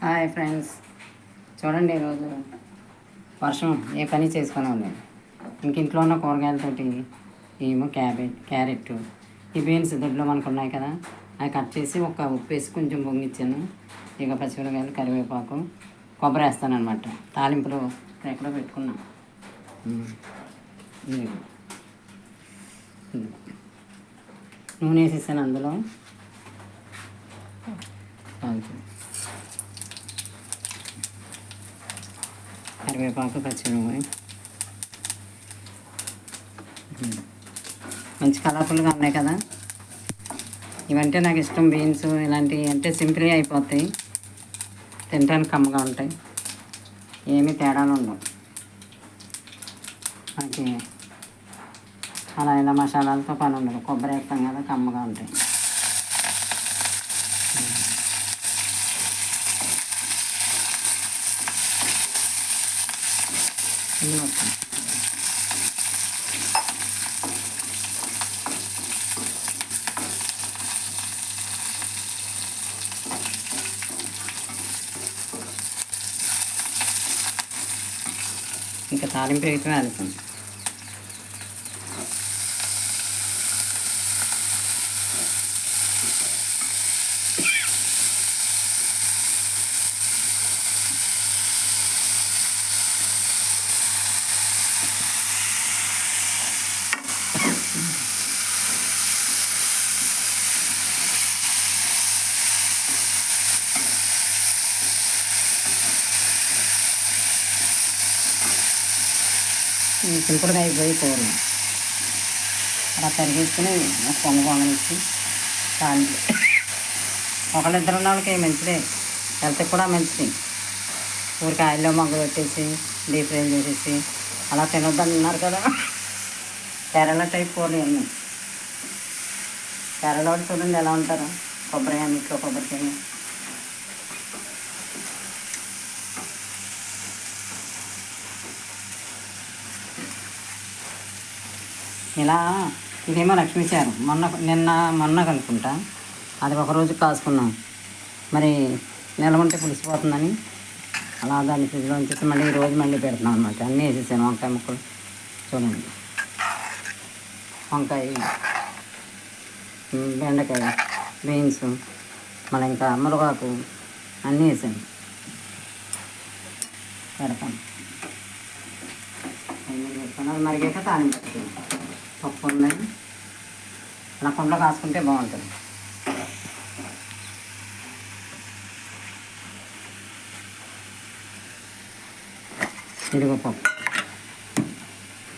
Hi friends, చూడండి ఈరోజు వర్షం ఏ పని చేసుకుని ఉండేది. ఇంట్లో ఉన్న కూరగాయలతోటి ఏమో క్యారెట్, ఈ బీన్స్ దొడ్లో మనకు ఉన్నాయి కదా, అవి కట్ చేసి ఒక ఉప్పు వేసి కొంచెం పొంగిచ్చాను. ఇక పచ్చిమిరకాయలు, కరివేపాకు, కొబ్బరి వేస్తాను అనమాట. తాలింపులు ఎక్కడో పెట్టుకున్నాం. నూనె వేసేసాను అందులో. కరివేపాకు, పచ్చిమిరపకాయ మంచి కలర్ఫుల్గా ఉన్నాయి కదా. ఇవంటే నాకు ఇష్టం. బీన్స్ ఇలాంటివి అంటే సింపుల్గా అయిపోతాయి, తినడానికి కమ్మగా ఉంటాయి, ఏమీ తేడాలు ఉండవు మనకి. అలా ఇలా మసాలాలతో పని ఉండదు, కొబ్బరి వేస్తాం కదా, కమ్మగా ఉంటాయి. ఇంకా తాలింపు వేయటమే ఆలస్యం. సింపుల్గా అయిపోయి కూరలు అలా తరిగేసుకుని పొంగనిచ్చి తాలింపు. ఒకళ్ళిద్దరు ఉన్న వాళ్ళకి మంచిదే, హెల్త్కి కూడా మంచిది. ఊరికి ఆయిల్లో మొగ్గ పెట్టేసి డీప్ ఫ్రై చేసేసి అలా తినొద్దని ఉన్నారు కదా. కేరళ టైప్ కూరలు అన్నీ. కేరళ వాళ్ళు చూడండి ఎలా ఉంటారు, కొబ్బరి అన్నింటిలో కొబ్బరికాయ. ఇలా ఇదేమో లక్ష్మీచారు, మొన్న కనుక్కుంటా, అది ఒకరోజు కాసుకున్నాం. మరి నిలవంటే పులిసిపోతుందని అలా దాన్ని ఫ్రిడ్జ్లో ఉంచేసి మళ్ళీ ఈరోజు మళ్ళీ పెడుతున్నాం అనమాట. అన్నీ వేసేసాను. వంకాయ ముక్కలు చూడండి, వంకాయ, బెండకాయ, బీన్స్, మళ్ళీ ఇంకా మునగాకు అన్నీ వేసాను. పెడతాను. అది మరిగాక తాలింపు పెట్టుకున్నాను. పప్పు ఉన్నాయి, అలా కుండలో కాసుకుంటే బాగుంటుంది. ఇదిగో పప్పు,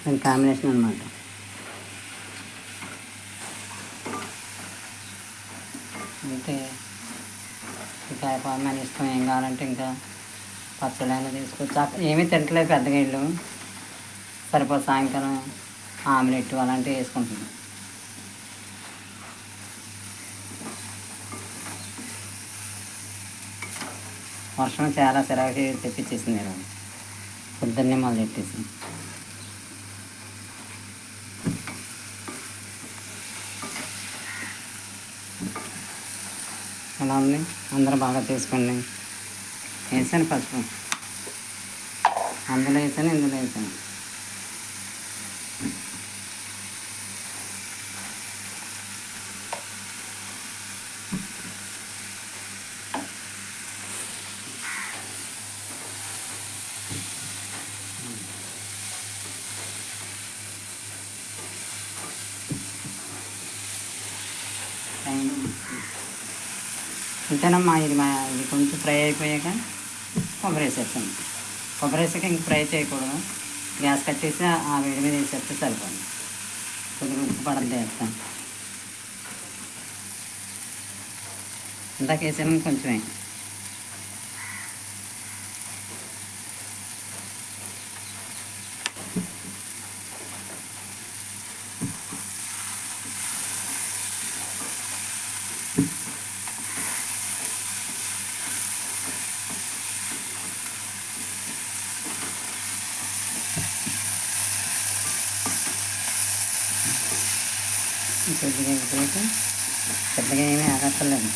దీని కాంబినేషన్ అనమాట. అంటే ఇంకా మన ఇష్టం, ఏం కావాలంటే ఇంకా పచ్చళ్ళైనా తీసుకోవచ్చు. ఏమీ తింటలేదు పెద్దగా ఇల్లు, సరిపోదు. సాయంకాలం ఆమ్లెట్ అలాంటివి వేసుకుంటున్నాం. వర్షం చాలా చిరాకు తెప్పించేసింది. నేను పొద్దున్నే మొదలెట్టేసి అలా ఉంది. అందరూ బాగా తీసుకోండి. వేసాను పసుపు, అందులో వేసాను, ఇందులో వేసాను. అంతేనమ్మా. ఇది కొంచెం ఫ్రై అయిపోయాక కొబ్బరి వేసేస్తాను. కొబ్బరి వేసాక ఇంక ఫ్రై చేయకూడదు, గ్యాస్ కట్టేసి ఆ వేడి మీద వేసేస్తే సరిపోదు. కొద్దిగా ఉప్పు పడద్దు వేస్తాను. ఇందాక వేసాను కొంచెమే. కొద్దిగా వేసేసి పెద్దగా ఏమీ ఆగక్కర్లేదు.